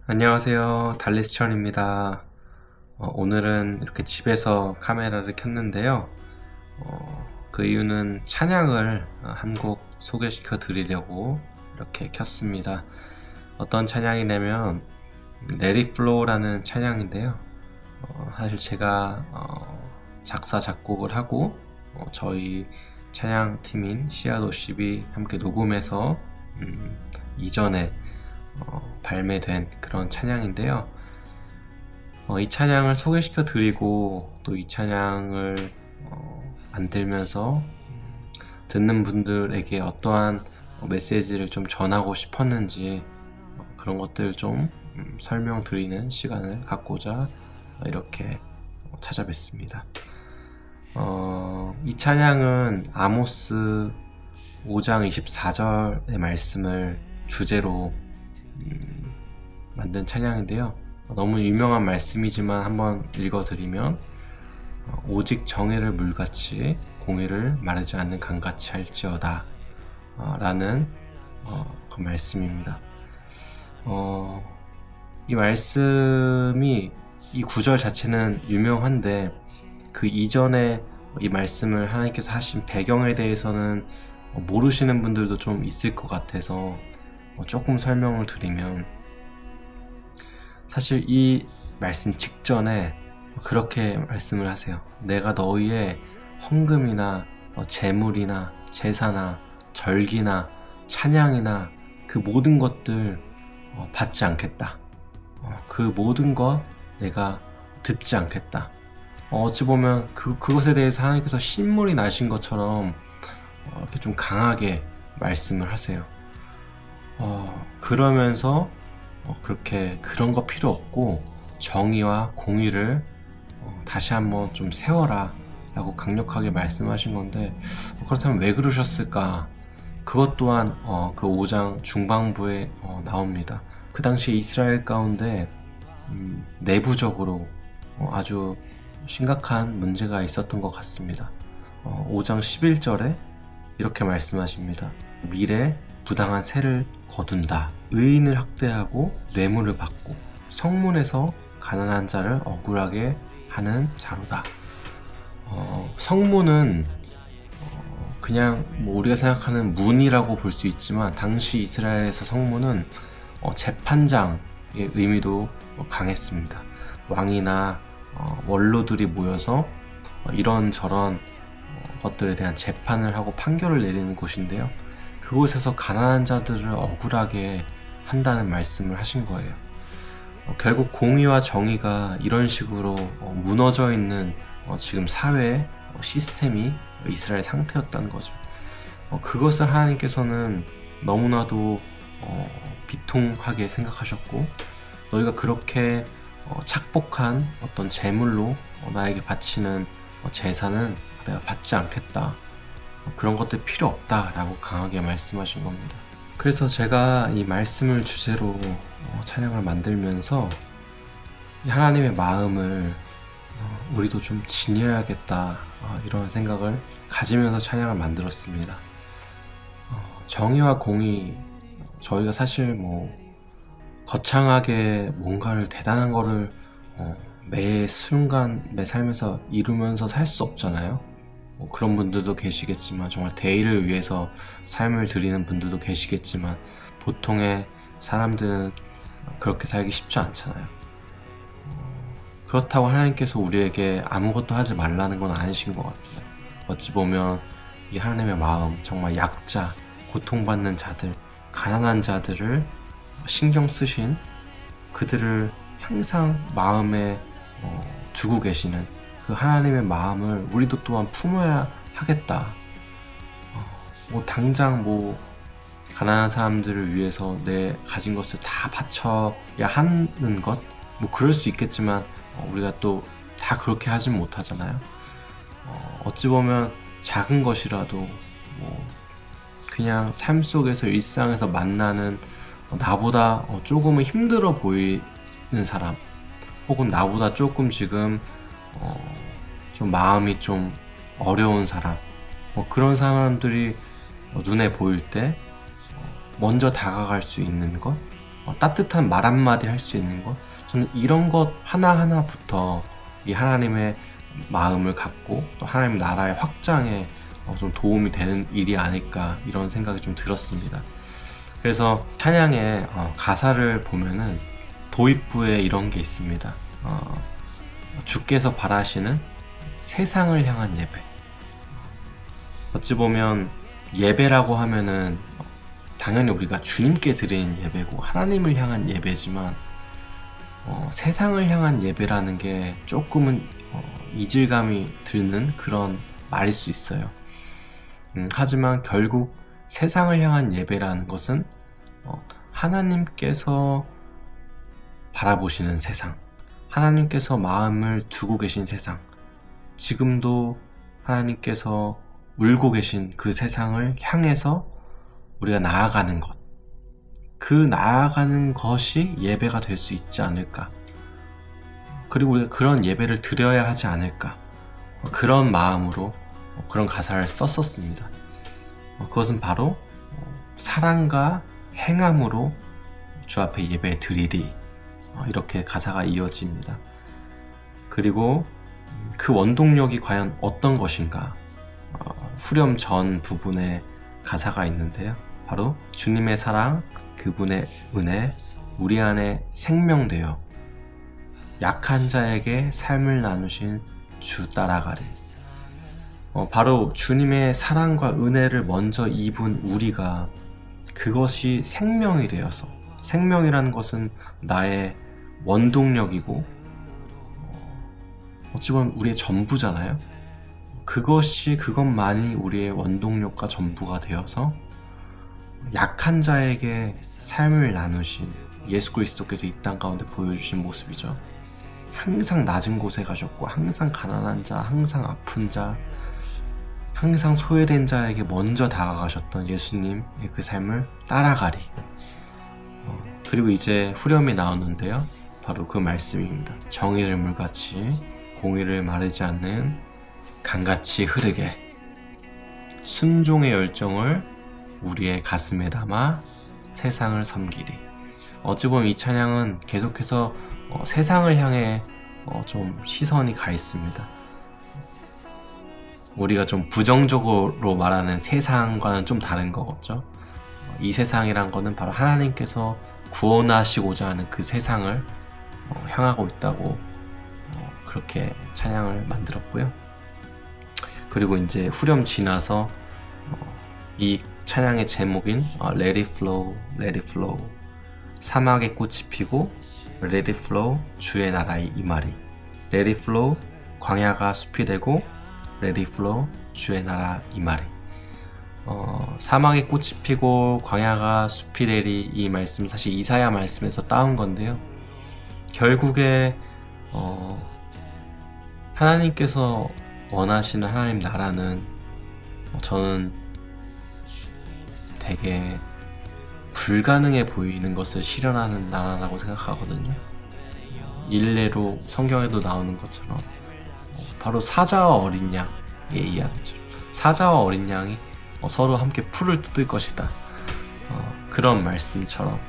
안녕하세요. 달리스천입니다. 오늘은 이렇게 집에서 카메라를 켰는데요. 그 이유는 찬양을 한 곡 소개시켜 드리려고 이렇게 켰습니다. 어떤 찬양이냐면 Let It Flow라는 찬양인데요. 사실 제가 작사 작곡을 하고 저희 찬양팀인 시아도십이 함께 녹음해서 이전에 발매된 그런 찬양인데요. 이 찬양을 소개시켜 드리고 또 이 찬양을 만들면서 듣는 분들에게 어떠한 메시지를 좀 전하고 싶었는지 그런 것들을 좀 설명드리는 시간을 갖고자 이렇게 찾아뵙습니다. 이 찬양은 아모스 5장 24절의 말씀을 주제로 만든 찬양인데요. 너무 유명한 말씀이지만 한번 읽어드리면 오직 정의를 물같이 공의를 마르지 않는 강같이 할지어다 라는 그 말씀입니다. 이 말씀이 이 구절 자체는 유명한데 그 이전에 이 말씀을 하나님께서 하신 배경에 대해서는 모르시는 분들도 좀 있을 것 같아서 조금 설명을 드리면, 사실 이 말씀 직전에 그렇게 말씀을 하세요. 내가 너희의 헌금이나 제물이나 제사나 절기나 찬양이나 그 모든 것들 받지 않겠다. 그 모든 것 내가 듣지 않겠다. 어찌 보면 그것에 대해서 하나님께서 신물이 나신 것처럼 이렇게 좀 강하게 말씀을 하세요. 그러면서 그렇게 그런 거 필요 없고 정의와 공의를 다시 한번 좀 세워라 라고 강력하게 말씀하신 건데, 그렇다면 왜 그러셨을까? 그것 또한 그 5장 중반부에 나옵니다. 그 당시 이스라엘 가운데 내부적으로 아주 심각한 문제가 있었던 것 같습니다. 5장 11절에 이렇게 말씀하십니다. 미래 부당한 세를 거둔다. 의인을 학대하고 뇌물을 받고 성문에서 가난한 자를 억울하게 하는 자로다. 성문은 그냥 우리가 생각하는 문이라고 볼 수 있지만 당시 이스라엘에서 성문은 재판장의 의미도 강했습니다. 왕이나 원로들이 모여서 이런저런 것들에 대한 재판을 하고 판결을 내리는 곳인데요. 그곳에서 가난한 자들을 억울하게 한다는 말씀을 하신 거예요. 결국 공의와 정의가 이런 식으로 무너져 있는 지금 사회 시스템이 이스라엘 상태였다는 거죠. 그것을 하나님께서는 너무나도 비통하게 생각하셨고, 너희가 그렇게 착복한 어떤 제물로 나에게 바치는 제사는 내가 받지 않겠다. 그런 것들 필요 없다라고 강하게 말씀하신 겁니다. 그래서 제가 이 말씀을 주제로 찬양을 만들면서 이 하나님의 마음을 우리도 좀 지녀야겠다 이런 생각을 가지면서 찬양을 만들었습니다. 정의와 공의, 저희가 사실 거창하게 뭔가를 대단한 거를 매 순간 매 삶에서 이루면서 살 수 없잖아요. 그런 분들도 계시겠지만, 정말 대의를 위해서 삶을 드리는 분들도 계시겠지만, 보통의 사람들은 그렇게 살기 쉽지 않잖아요. 그렇다고 하나님께서 우리에게 아무것도 하지 말라는 건 아니신 것 같아요. 어찌 보면 이 하나님의 마음, 정말 약자, 고통받는 자들, 가난한 자들을 신경 쓰신, 그들을 항상 마음에 두고 계시는 그 하나님의 마음을 우리도 또한 품어야 하겠다. 당장 가난한 사람들을 위해서 내 가진 것을 다 바쳐야 하는 것, 그럴 수 있겠지만 우리가 또 다 그렇게 하진 못하잖아요. 어찌 보면 작은 것이라도 그냥 삶 속에서 일상에서 만나는 나보다 조금은 힘들어 보이는 사람, 혹은 나보다 조금 지금 좀 마음이 좀 어려운 사람, 그런 사람들이 눈에 보일 때 먼저 다가갈 수 있는 것, 따뜻한 말 한마디 할 수 있는 것, 저는 이런 것 하나하나부터 이 하나님의 마음을 갖고 또 하나님 나라의 확장에 좀 도움이 되는 일이 아닐까, 이런 생각이 좀 들었습니다. 그래서 찬양의 가사를 보면은 도입부에 이런 게 있습니다. 주께서 바라시는 세상을 향한 예배. 어찌 보면 예배라고 하면은 당연히 우리가 주님께 드리는 예배고 하나님을 향한 예배지만 세상을 향한 예배라는 게 조금은 이질감이 드는 그런 말일 수 있어요. 하지만 결국 세상을 향한 예배라는 것은 하나님께서 바라보시는 세상, 하나님께서 마음을 두고 계신 세상, 지금도 하나님께서 울고 계신 그 세상을 향해서 우리가 나아가는 것, 그 나아가는 것이 예배가 될 수 있지 않을까, 그리고 우리가 그런 예배를 드려야 하지 않을까, 그런 마음으로 그런 가사를 썼었습니다. 그것은 바로 사랑과 행함으로 주 앞에 예배 드리리, 이렇게 가사가 이어집니다. 그리고 그 원동력이 과연 어떤 것인가, 후렴 전 부분에 가사가 있는데요. 바로 주님의 사랑, 그분의 은혜, 우리 안에 생명되어 약한 자에게 삶을 나누신 주 따라가리. 바로 주님의 사랑과 은혜를 먼저 입은 우리가 그것이 생명이 되어서, 생명이라는 것은 나의 원동력이고 어찌 보면 우리의 전부잖아요. 그것만이 우리의 원동력과 전부가 되어서 약한 자에게 삶을 나누신 예수 그리스도께서 이 땅 가운데 보여주신 모습이죠. 항상 낮은 곳에 가셨고 항상 가난한 자, 항상 아픈 자, 항상 소외된 자에게 먼저 다가가셨던 예수님의 그 삶을 따라가리. 그리고 이제 후렴이 나오는데요. 바로 그 말씀입니다. 정의를 물같이 공의를 마르지 않는 강같이 흐르게 순종의 열정을 우리의 가슴에 담아 세상을 섬기리. 어찌 보면 이 찬양은 계속해서 세상을 향해 좀 시선이 가 있습니다. 우리가 좀 부정적으로 말하는 세상과는 좀 다른 거겠죠. 이 세상이란 거는 바로 하나님께서 구원하시고자 하는 그 세상을 향하고 있다고 그렇게 찬양을 만들었고요. 그리고 이제 후렴 지나서 이 찬양의 제목인 Let it flow, Let it flow, 사막에 꽃이 피고 Let it flow, 주의 나라의 임하리. Let it flow, 광야가 숲이 되고 Let it flow, 주의 나라 임하리. 사막에 꽃이 피고 광야가 숲이 되리, 이 말씀 사실 이사야 말씀에서 따온 건데요. 결국에 하나님께서 원하시는 하나님 나라는 저는 되게 불가능해 보이는 것을 실현하는 나라라고 생각하거든요. 일례로 성경에도 나오는 것처럼 바로 사자와 어린 양의 이야기죠. 사자와 어린 양이 서로 함께 풀을 뜯을 것이다. 그런 말씀처럼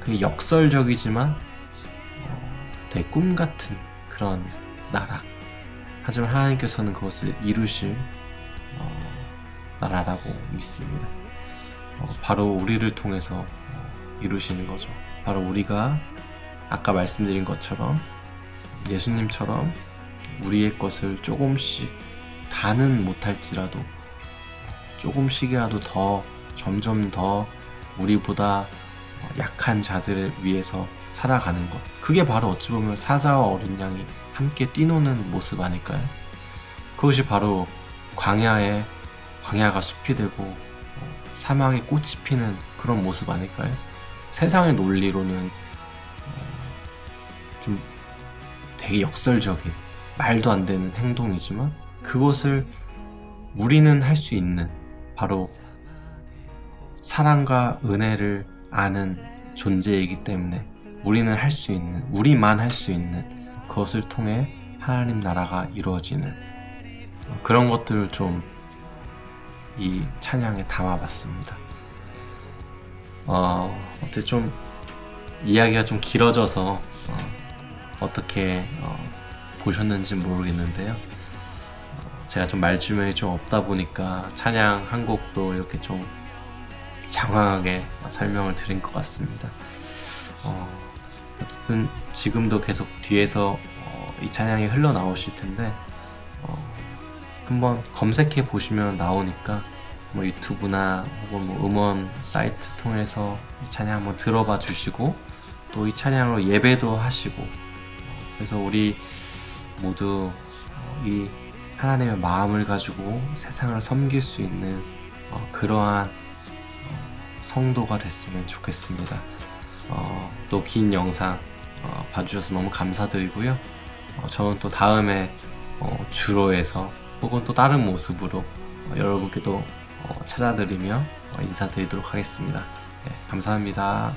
되게 역설적이지만 되게 꿈같은 그런 나라. 하지만 하나님께서는 그것을 이루실 나라라고 믿습니다. 바로 우리를 통해서 이루시는 거죠. 바로 우리가 아까 말씀드린 것처럼 예수님처럼 우리의 것을 조금씩 다는 못할지라도 조금씩이라도 더 점점 더 우리보다 약한 자들을 위해서 살아가는 것, 그게 바로 어찌 보면 사자와 어린 양이 함께 뛰노는 모습 아닐까요? 그것이 바로 광야가 숲이 되고 사막에 꽃이 피는 그런 모습 아닐까요? 세상의 논리로는 좀 되게 역설적인 말도 안 되는 행동이지만 그것을 우리는 할 수 있는, 바로 사랑과 은혜를 아는 존재이기 때문에 우리는 할 수 있는, 우리만 할 수 있는 그것을 통해 하나님 나라가 이루어지는 그런 것들을 좀 이 찬양에 담아봤습니다. 어떻게 좀 이야기가 좀 길어져서 어떻게 보셨는지 모르겠는데요. 제가 좀 말주변이 좀 없다 보니까 찬양 한 곡도 이렇게 좀 장황하게 설명을 드린 것 같습니다. 어쨌든 지금도 계속 뒤에서 이 찬양이 흘러나오실 텐데 한번 검색해 보시면 나오니까 뭐 유튜브나 혹은 뭐 음원 사이트 통해서 이 찬양 한번 들어봐 주시고 또 이 찬양으로 예배도 하시고 그래서 우리 모두 이 하나님의 마음을 가지고 세상을 섬길 수 있는 그러한 성도가 됐으면 좋겠습니다. 또 긴 영상 봐주셔서 너무 감사드리고요. 저는 또 다음에 주로에서 혹은 또 다른 모습으로 여러분께 또 찾아드리며 인사드리도록 하겠습니다. 네, 감사합니다.